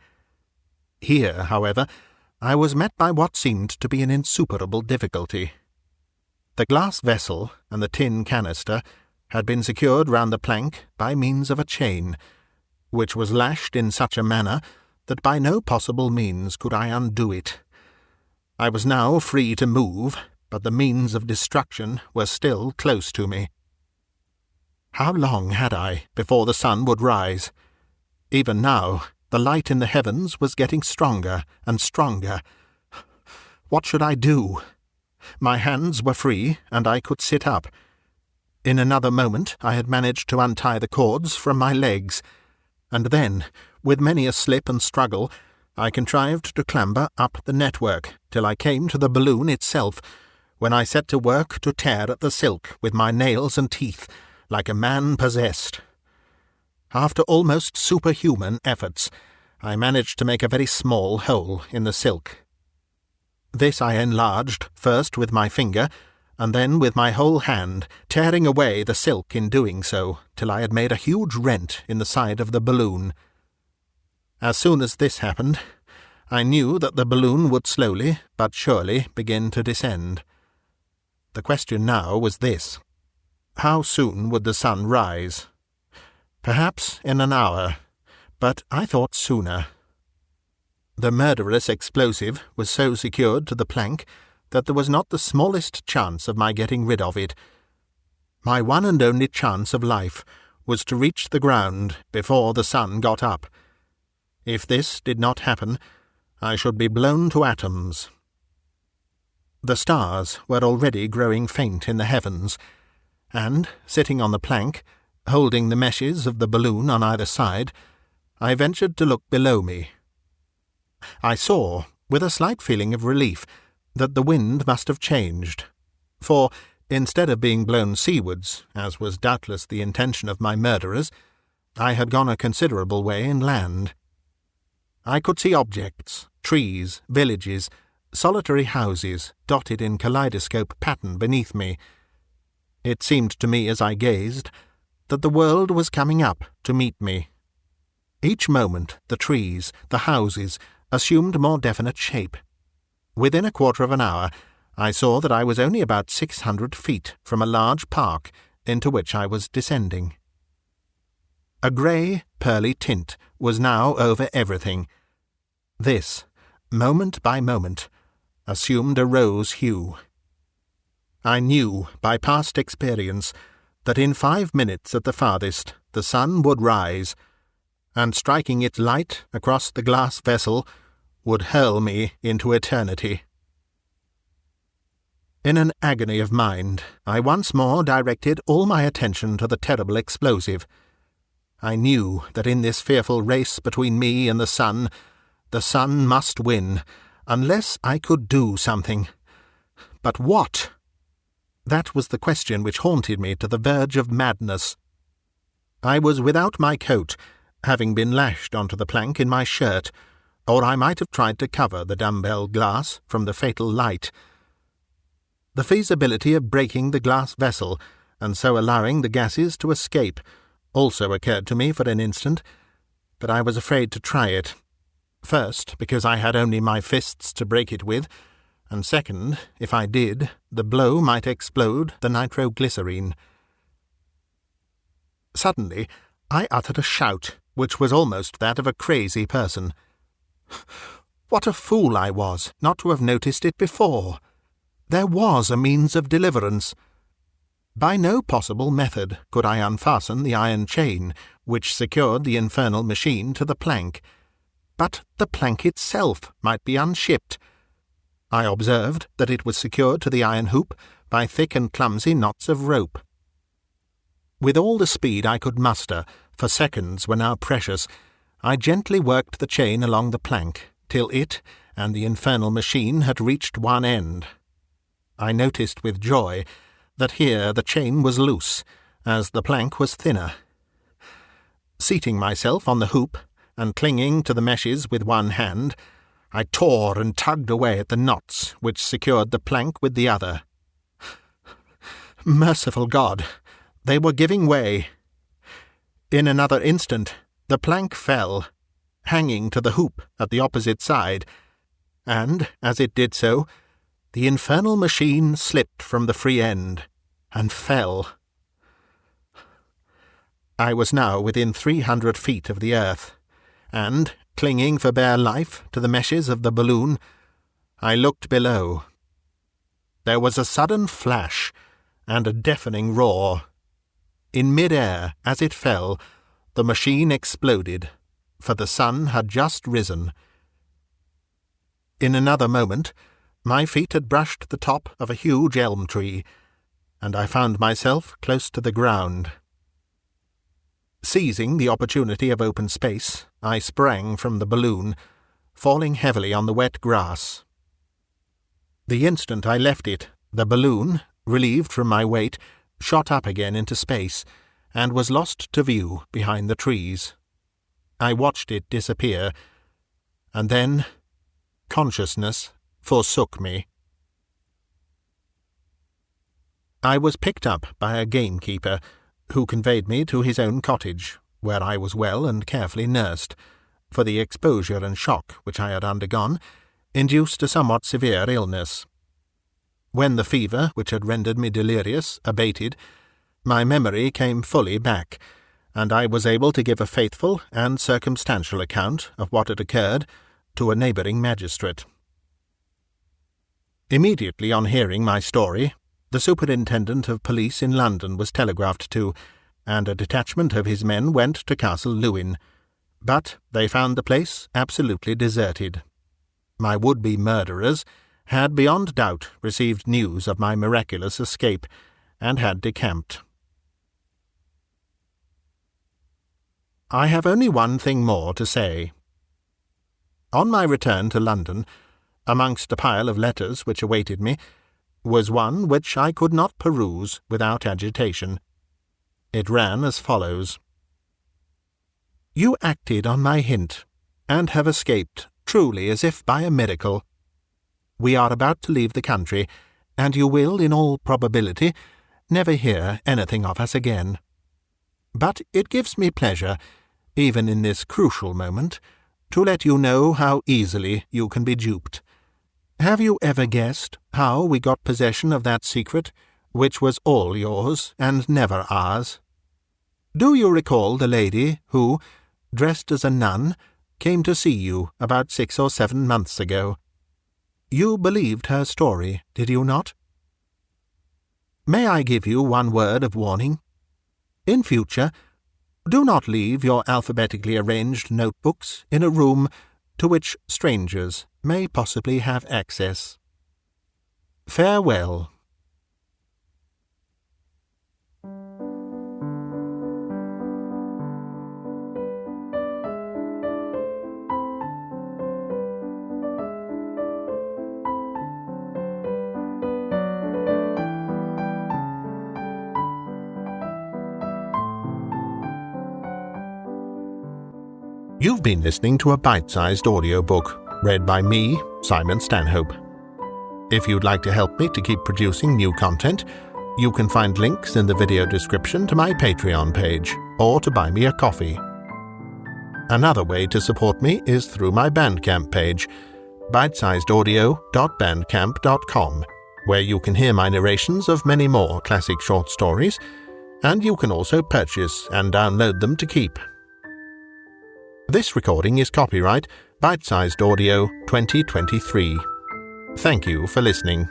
Here, however, I was met by what seemed to be an insuperable difficulty. The glass vessel and the tin canister had been secured round the plank by means of a chain, which was lashed in such a manner that by no possible means could I undo it. I was now free to move, but the means of destruction were still close to me. How long had I before the sun would rise? Even now, the light in the heavens was getting stronger and stronger. What should I do? My hands were free, and I could sit up. In another moment I had managed to untie the cords from my legs, and then, with many a slip and struggle, I contrived to clamber up the network till I came to the balloon itself, when I set to work to tear at the silk with my nails and teeth, like a man possessed. After almost superhuman efforts, I managed to make a very small hole in the silk. This I enlarged first with my finger, and then with my whole hand, tearing away the silk in doing so, till I had made a huge rent in the side of the balloon. As soon as this happened, I knew that the balloon would slowly but surely begin to descend. The question now was this: how soon would the sun rise? Perhaps in an hour, but I thought sooner. The murderous explosive was so secured to the plank that there was not the smallest chance of my getting rid of it. My one and only chance of life was to reach the ground before the sun got up. If this did not happen, I should be blown to atoms. The stars were already growing faint in the heavens, and, sitting on the plank, holding the meshes of the balloon on either side, I ventured to look below me. I saw, with a slight feeling of relief, that the wind must have changed, for, instead of being blown seawards, as was doubtless the intention of my murderers, I had gone a considerable way inland. I could see objects, trees, villages, solitary houses dotted in kaleidoscope pattern beneath me. It seemed to me as I gazed that the world was coming up to meet me. Each moment the trees, the houses, assumed more definite shape. Within a quarter of an hour I saw that I was only about 600 feet from a large park into which I was descending. A grey, pearly tint was now over everything. This, moment by moment, assumed a rose hue. I knew by past experience that in 5 minutes at the farthest the sun would rise, and striking its light across the glass vessel would hurl me into eternity. In an agony of mind, I once more directed all my attention to the terrible explosive. I knew that in this fearful race between me and the sun must win, unless I could do something. But what? That was the question which haunted me to the verge of madness. I was without my coat, having been lashed onto the plank in my shirt, or I might have tried to cover the dumbbell glass from the fatal light. The feasibility of breaking the glass vessel, and so allowing the gases to escape, also occurred to me for an instant, but I was afraid to try it. First, because I had only my fists to break it with, and second, if I did, the blow might explode the nitroglycerine. Suddenly, I uttered a shout, which was almost that of a crazy person. What a fool I was not to have noticed it before! There was a means of deliverance. By no possible method could I unfasten the iron chain which secured the infernal machine to the plank, but the plank itself might be unshipped. I observed that it was secured to the iron hoop by thick and clumsy knots of rope. With all the speed I could muster, for seconds were now precious, I gently worked the chain along the plank till it and the infernal machine had reached one end. I noticed with joy that here the chain was loose, as the plank was thinner. Seating myself on the hoop, and clinging to the meshes with one hand, I tore and tugged away at the knots which secured the plank with the other. Merciful God! They were giving way. In another instant the plank fell, hanging to the hoop at the opposite side, and, as it did so, the infernal machine slipped from the free end, and fell. I was now within 300 feet of the earth, and, clinging for bare life to the meshes of the balloon, I looked below. There was a sudden flash, and a deafening roar. In mid-air, as it fell, the machine exploded, for the sun had just risen. In another moment, my feet had brushed the top of a huge elm tree, and I found myself close to the ground. Seizing the opportunity of open space, I sprang from the balloon, falling heavily on the wet grass. The instant I left it, the balloon, relieved from my weight, shot up again into space, and was lost to view behind the trees. I watched it disappear, and then consciousness forsook me. I was picked up by a gamekeeper, who conveyed me to his own cottage, where I was well and carefully nursed, for the exposure and shock which I had undergone induced a somewhat severe illness. When the fever, which had rendered me delirious, abated, my memory came fully back, and I was able to give a faithful and circumstantial account of what had occurred to a neighbouring magistrate. Immediately on hearing my story, the Superintendent of Police in London was telegraphed to, and a detachment of his men went to Castle Lewin, but they found the place absolutely deserted. My would-be murderers had beyond doubt received news of my miraculous escape, and had decamped. I have only one thing more to say. On my return to London, amongst a pile of letters which awaited me, was one which I could not peruse without agitation. It ran as follows: "You acted on my hint, and have escaped, truly as if by a miracle. We are about to leave the country, and you will, in all probability, never hear anything of us again. But it gives me pleasure, even in this crucial moment, to let you know how easily you can be duped. Have you ever guessed how we got possession of that secret, which was all yours and never ours? Do you recall the lady who, dressed as a nun, came to see you about 6 or 7 months ago? You believed her story, did you not? May I give you one word of warning? In future, do not leave your alphabetically arranged notebooks in a room to which strangers may possibly have access. Farewell." You've been listening to a bite-sized audiobook, read by me, Simon Stanhope. If you'd like to help me to keep producing new content, you can find links in the video description to my Patreon page, or to buy me a coffee. Another way to support me is through my Bandcamp page, bitesizedaudio.bandcamp.com, where you can hear my narrations of many more classic short stories, and you can also purchase and download them to keep. This recording is copyright Bitesized Audio 2023. Thank you for listening.